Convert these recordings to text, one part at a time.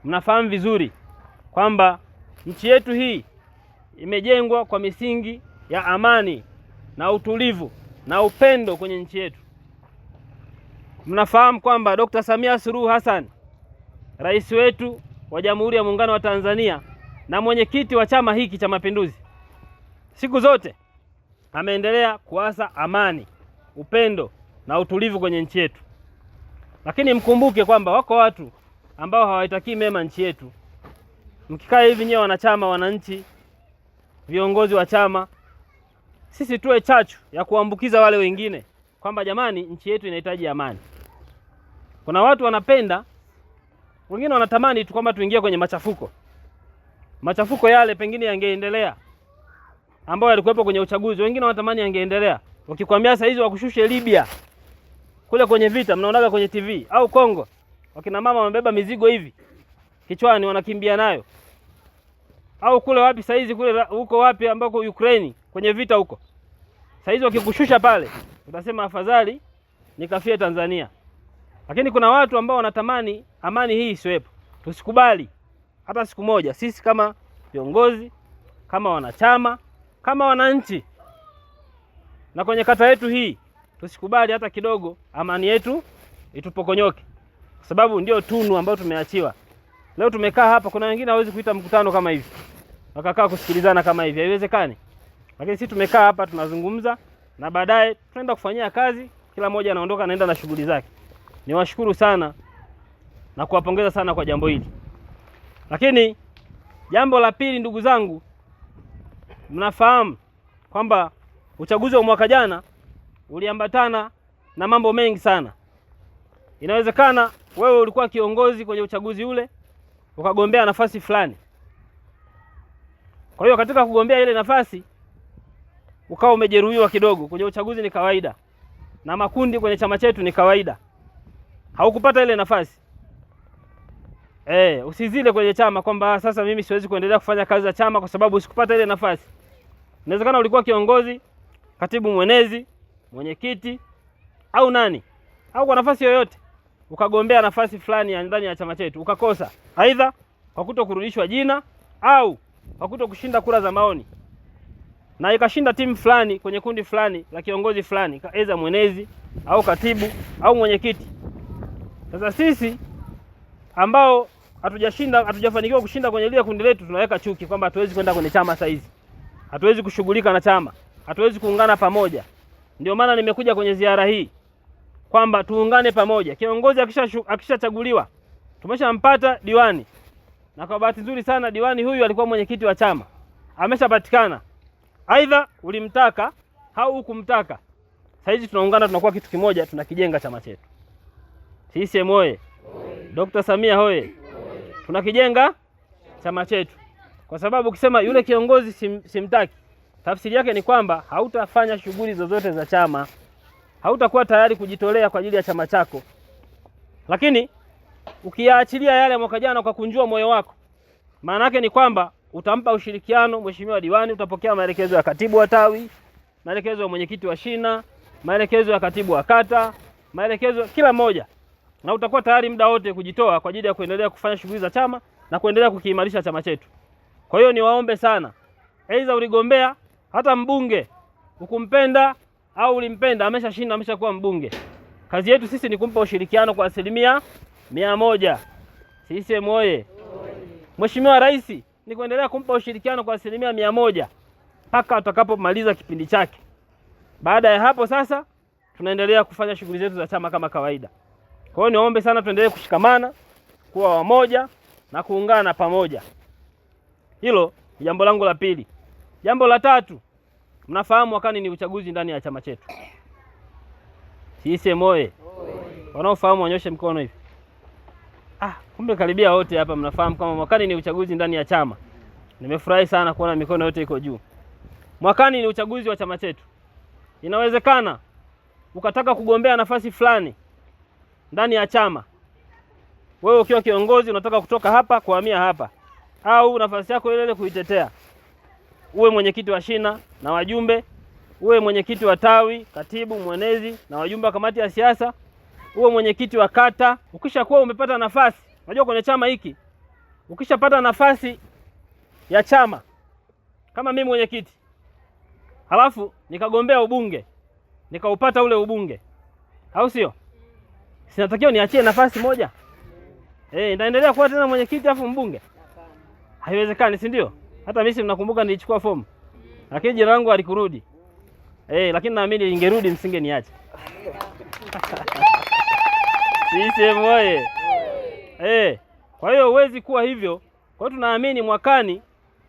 mnafahamu vizuri kwamba nchi yetu hii imejengwa kwa misingi ya amani na utulivu na upendo kwenye nchi yetu. Mnafahamu kwamba Dr. Samia Suluhu Hassan, rais wetu wa Jamhuri ya Muungano wa Tanzania na mwenyekiti wa chama hiki cha Mapinduzi, siku zote ameendelea kuasa amani, upendo na utulivu kwenye nchi yetu. Lakini mkumbuke kwamba wako watu ambao hawaitakii mema nchi yetu. Mkikaa hivi nyewe wanachama, wananchi, viongozi wa chama, sisi tuwe chachu ya kuambukiza wale wengine kwamba jamani, nchi yetu inahitaji amani. Kuna watu wanapenda, wengine wanatamani tu kwamba tuingie kwenye machafuko. Machafuko yale pengine yangeendelea ambao yalikuwepo kwenye uchaguzi, wengine wanatamani yangeendelea. Ukikwambia saa hizi wakushushe Libya kule kwenye vita, mnaonaga kwenye TV, au Kongo, wakina mama wamebeba mizigo hivi kichwani wanakimbia nayo, au kule wapi saa hizi, kule huko wapi ambako Ukraine kwenye vita huko, saa hizi wakikushusha pale utasema afadhali nikafie Tanzania. Lakini kuna watu ambao wanatamani amani hii isiwepo. Tusikubali hata siku moja, sisi kama viongozi, kama wanachama, kama wananchi na kwenye kata yetu hii, tusikubali hata kidogo amani yetu itupokonyoke, kwa sababu ndio tunu ambayo tumeachiwa. Leo tumekaa hapa, kuna wengine hawezi kuita mkutano kama hivi wakakaa kusikilizana kama hivi, haiwezekani. Lakini sisi tumekaa hapa tunazungumza, na baadaye tunaenda kufanyia kazi, kila mmoja anaondoka anaenda na shughuli zake. Niwashukuru sana na kuwapongeza sana kwa jambo hili. Lakini jambo la pili, ndugu zangu, mnafahamu kwamba uchaguzi wa mwaka jana uliambatana na mambo mengi sana. Inawezekana wewe ulikuwa kiongozi kwenye uchaguzi ule, ukagombea nafasi fulani. Kwa hiyo katika kugombea ile nafasi ukawa umejeruhiwa kidogo. Kwenye uchaguzi ni kawaida, na makundi kwenye chama chetu ni kawaida. Haukupata ile nafasi, usizile kwenye chama kwamba sasa mimi siwezi kuendelea kufanya kazi za chama kwa sababu usikupata ile nafasi. Inawezekana ulikuwa kiongozi, katibu mwenezi, mwenyekiti au nani, au kwa nafasi yoyote ukagombea nafasi fulani ya ndani ya chama chetu ukakosa, aidha kwa kutokurudishwa jina au kwa kutokushinda kura za maoni, na ikashinda timu fulani kwenye kundi fulani la kiongozi fulani, aidha mwenezi au katibu au mwenyekiti. Sasa sisi ambao hatujafanikiwa kushinda kwenye ile kundi letu, tunaweka chuki kwamba hatuwezi kwenda kwenye chama sasa hizi, hatuwezi kushughulika na chama, hatuwezi kuungana pamoja. Ndio maana nimekuja kwenye ziara hii kwamba tuungane pamoja. Kiongozi akishachaguliwa, tumeshampata diwani, na kwa bahati nzuri sana diwani huyu alikuwa mwenyekiti wa chama, ameshapatikana. Aidha ulimtaka au hukumtaka, sasa hizi tunaungana, tunakuwa kitu kimoja, tunakijenga chama chetu. CCM oye! Dr. Samia hoye! Tunakijenga chama chetu, kwa sababu ukisema yule kiongozi simtaki, tafsiri yake ni kwamba hautafanya shughuli zozote za chama, hautakuwa tayari kujitolea kwa ajili ya chama chako. Lakini ukiyaachilia yale mwaka jana kwa kunjua moyo wako, maana yake ni kwamba utampa ushirikiano mheshimiwa diwani, utapokea maelekezo ya katibu wa tawi, maelekezo ya mwenyekiti wa shina, maelekezo ya katibu wa kata, maelekezo kila moja, na utakuwa tayari muda wote kujitoa kwa ajili ya kuendelea kufanya shughuli za chama na kuendelea kukiimarisha chama chetu. Kwa hiyo niwaombe sana, aidha uligombea hata mbunge, ukumpenda au ulimpenda, ameshashinda, ameshakuwa mbunge, kazi yetu sisi ni kumpa ushirikiano kwa 100%. CCM oye! Mheshimiwa Rais ni kuendelea kumpa ushirikiano kwa 100% mpaka atakapomaliza kipindi chake. Baada ya hapo sasa tunaendelea kufanya shughuli zetu za chama kama kawaida. Kwa hiyo niombe sana tuendelee kushikamana, kuwa wamoja na kuungana pamoja. Hilo ni jambo langu la pili. Jambo la tatu, mnafahamu mwakani ni uchaguzi ndani ya chama chetu. CCM oye! Wanaofahamu wanyoshe mkono hivi. Kumbe karibia wote hapa mnafahamu kama mwakani ni uchaguzi ndani ya chama. Nimefurahi sana kuona mikono yote iko juu. Mwakani ni uchaguzi wa chama chetu. Inawezekana ukataka kugombea nafasi fulani ndani ya chama. Wewe ukiwa kiongozi unataka kutoka hapa kuhamia hapa, au nafasi yako ile kuitetea. Uwe mwenyekiti wa shina na wajumbe, uwe mwenyekiti wa tawi, katibu, mwenezi na wajumbe wa kamati ya siasa, uwe mwenyekiti wa kata. Ukishakuwa umepata nafasi, unajua kwenye chama hiki ukishapata nafasi ya chama kama mimi mwenyekiti, halafu nikagombea ubunge, nikaupata ule ubunge, au sio? Sinatakiwa niachie nafasi moja? Naendelea kuwa tena mwenyekiti afu mbunge? Haiwezekani, si ndio? Hata mimi mnakumbuka nilichukua fomu, lakini jina langu halikurudi. Lakini naamini ingerudi msingeniacha. CCM oye! Kwa hiyo huwezi kuwa hivyo. Kwa hiyo tunaamini mwakani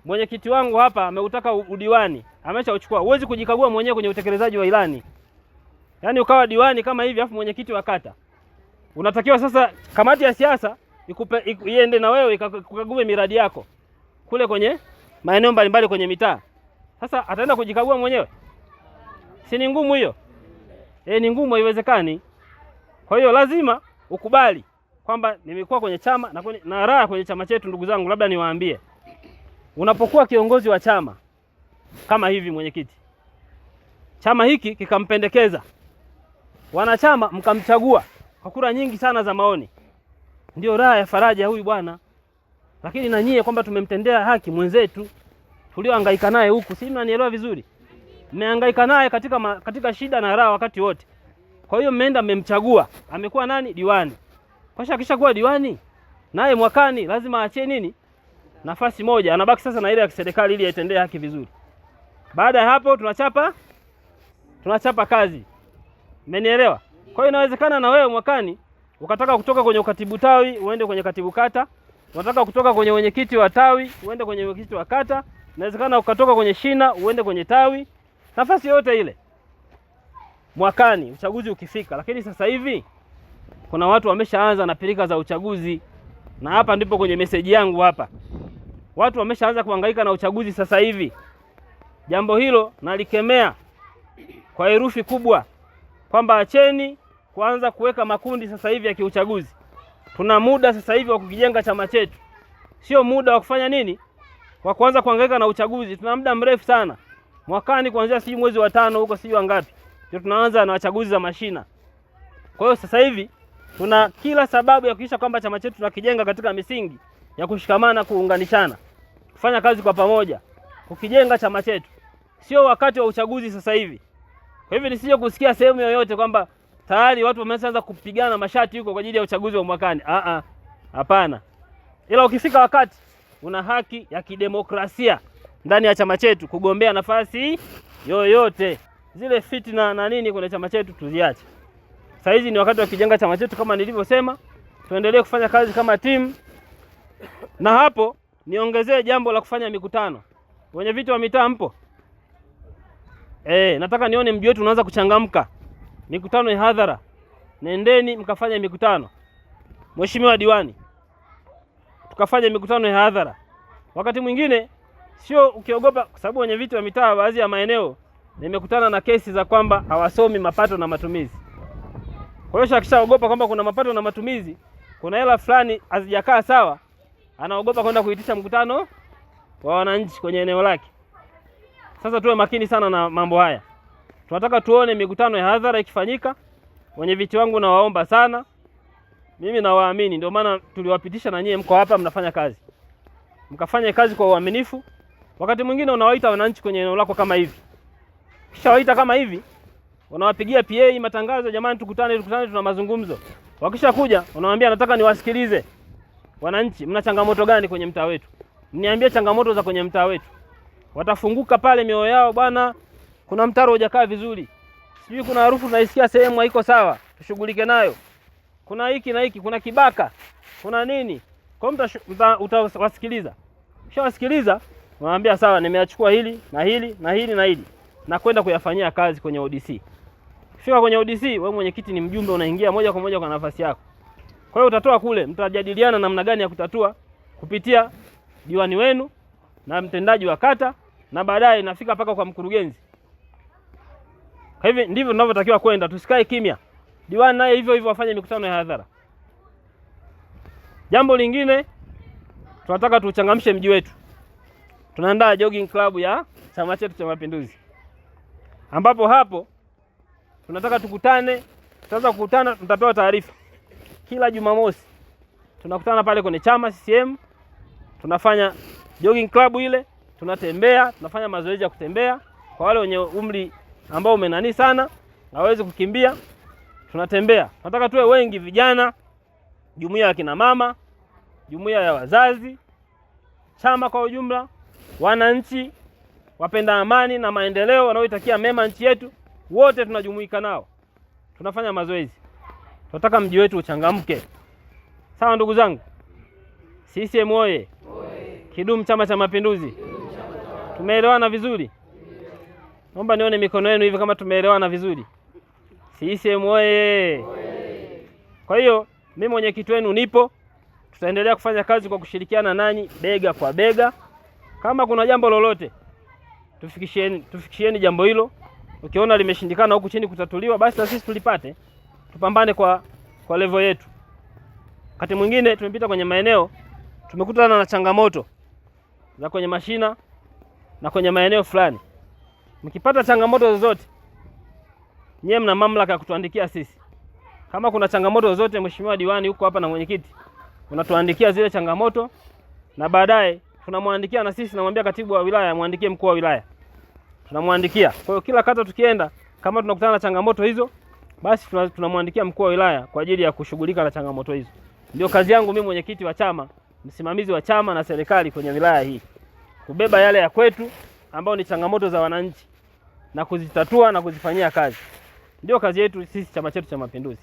mwenyekiti wangu hapa ameutaka udiwani, ameshauchukua. Huwezi kujikagua mwenyewe kwenye utekelezaji wa ilani. Yaani ukawa diwani kama hivi afu mwenyekiti wa kata. Unatakiwa sasa kamati ya siasa iende na wewe ikague miradi yako kule kwenye maeneo mbalimbali kwenye mitaa. Sasa ataenda kujikagua mwenyewe? Si ni ngumu hiyo? Ni ngumu, haiwezekani. Kwa hiyo lazima ukubali kwamba nimekuwa kwenye chama na raha kwenye chama chetu. Ndugu zangu, labda niwaambie, unapokuwa kiongozi wa chama kama hivi, mwenyekiti, chama hiki kikampendekeza, wanachama mkamchagua kwa kura nyingi sana za maoni, ndio raha ya faraja huyu bwana. Lakini na nyie kwamba tumemtendea haki mwenzetu tuliohangaika naye huku, si mnanielewa vizuri? Mmehangaika naye katika shida na raha wakati wote. Kwa hiyo mmeenda mmemchagua, amekuwa nani? Diwani. Kisha akishakuwa diwani, naye mwakani lazima aachie nini? Nafasi moja. Anabaki sasa na ile ya serikali ili aitendee haki vizuri. Baada ya hapo tunachapa kazi. Mmenielewa? Kwa hiyo inawezekana na wewe mwakani ukataka kutoka kwenye ukatibu tawi uende kwenye katibu kata, unataka kutoka kwenye wenyekiti wa tawi uende kwenye wenyekiti wa kata, inawezekana ukatoka kwenye shina uende kwenye tawi, nafasi yote ile mwakani uchaguzi ukifika. Lakini sasa hivi kuna watu wameshaanza na pilika za uchaguzi, na hapa ndipo kwenye meseji yangu hapa. Watu wameshaanza kuhangaika na uchaguzi sasa hivi. Jambo hilo nalikemea kwa herufi kubwa, kwamba acheni kuanza kuweka makundi sasa hivi ya kiuchaguzi. Tuna muda sasa hivi wa kukijenga chama chetu, sio muda wa kufanya nini, wa kuanza kuhangaika na uchaguzi. Tuna muda mrefu sana. Mwakani kuanzia sijui mwezi wa 5 huko sijui wangapi ndio tunaanza na uchaguzi za mashina. Kwa hiyo sasa hivi tuna kila sababu ya kuhakikisha kwamba chama chetu tunakijenga katika misingi ya kushikamana, kuunganishana, kufanya kazi kwa pamoja, kukijenga chama chetu. Sio wakati wa uchaguzi sasa hivi. Kwa hivyo nisije kusikia sehemu yoyote kwamba tayari watu wameanza kupigana mashati huko kwa ajili ya uchaguzi wa mwakani. Hapana. Ila ukifika wakati una haki ya kidemokrasia ndani ya chama chetu kugombea nafasi yoyote. Zile fitina na nini kwenye chama chetu tuziache. Sasa hizi ni wakati wa kujenga chama chetu kama nilivyosema. Tuendelee kufanya kazi kama timu. Na hapo niongezee jambo la kufanya mikutano. Wenye viti wa mitaa mpo? Nataka nione mji wetu unaanza kuchangamka. Mikutano ya hadhara. Nendeni mkafanya mikutano. Mheshimiwa diwani, tukafanya mikutano ya hadhara. Wakati mwingine sio ukiogopa, kwa sababu wenye viti wa mitaa baadhi ya maeneo nimekutana na kesi za kwamba hawasomi mapato na matumizi. Kwa hiyo akishaogopa kwamba kuna mapato na matumizi, kuna hela fulani hazijakaa sawa, anaogopa kwenda kuitisha mkutano wa wananchi kwenye eneo lake. Sasa tuwe makini sana na mambo haya. Tunataka tuone mikutano ya hadhara ikifanyika. Wenye viti wangu nawaomba sana. Mimi nawaamini, ndio maana tuliwapitisha na nyie mko hapa mnafanya kazi. Mkafanye kazi kwa uaminifu. Wakati mwingine unawaita wananchi kwenye eneo lako kama hivi. Kisha waita kama hivi, unawapigia PA matangazo, jamani tukutane tuna mazungumzo. Wakisha kuja, unawaambia nataka niwasikilize. Wananchi, mna changamoto gani kwenye mtaa wetu? Mniambie changamoto za kwenye mtaa wetu. Watafunguka pale mioyo yao, bwana kuna mtaro hujakaa vizuri. Sijui kuna harufu naisikia sehemu haiko sawa, tushughulike nayo. Kuna hiki na hiki, kuna kibaka, kuna nini? Kwa hiyo utawasikiliza. Kisha wasikiliza, unawaambia sawa, nimeachukua hili na hili na hili na hili, na kwenda kuyafanyia kazi kwenye ODC. Fika kwenye ODC, wewe mwenyekiti ni mjumbe, unaingia moja kwa moja kwa nafasi yako. Kwa hiyo utatoa kule, mtajadiliana namna gani ya kutatua kupitia diwani wenu na mtendaji wa kata, na baadaye inafika paka kwa mkurugenzi. Kwa hivyo ndivyo tunavyotakiwa kwenda, tusikae kimya. Diwani naye hivyo hivyo afanye mikutano ya hadhara. Jambo lingine, tunataka tuchangamshe mji wetu. Tunaandaa jogging club ya chama chetu cha Mapinduzi, ambapo hapo tunataka tukutane. Tutaanza kukutana, tutapewa taarifa kila Jumamosi. Tunakutana pale kwenye chama CCM, tunafanya jogging club ile, tunatembea, tunafanya mazoezi ya kutembea. Kwa wale wenye umri ambao umenani sana, hawezi kukimbia, tunatembea. Nataka tuwe wengi, vijana, jumuiya ya kina mama, jumuiya ya wazazi, chama kwa ujumla, wananchi, wapenda amani na maendeleo, wanaoitakia mema nchi yetu, wote tunajumuika nao. Tunafanya mazoezi. Tunataka mji wetu uchangamke. Sawa ndugu zangu? CCM oye! Kidumu Chama cha Mapinduzi! Tumeelewana vizuri? Naomba nione mikono yenu hivi kama tumeelewana vizuri. CCM oye! Kwa hiyo mimi mwenyekiti wenu nipo, tutaendelea kufanya kazi kwa kushirikiana nanyi bega kwa bega. Kama kuna jambo lolote tufikishieni jambo hilo. Ukiona limeshindikana huku chini kutatuliwa, basi na sisi tulipate, tupambane kwa level yetu. Wakati mwingine tumepita kwenye maeneo, tumekutana na changamoto za kwenye mashina na kwenye maeneo fulani. Mkipata changamoto zozote, nyie mna mamlaka ya kutuandikia sisi. Kama kuna changamoto zozote, mheshimiwa diwani huko hapa na mwenyekiti, unatuandikia zile changamoto, na baadaye tunamwandikia na sisi, namwambia katibu wa wilaya muandikie mkuu wa wilaya, tunamwandikia. Kwa hiyo kila kata tukienda, kama tunakutana na changamoto hizo, basi tunamwandikia mkuu wa wilaya kwa ajili ya kushughulika na changamoto hizo. Ndio kazi yangu mimi mwenyekiti wa chama, msimamizi wa chama na serikali kwenye wilaya hii, kubeba yale ya kwetu ambao ni changamoto za wananchi na kuzitatua na kuzifanyia kazi. Ndio kazi yetu sisi, chama chetu cha Mapinduzi.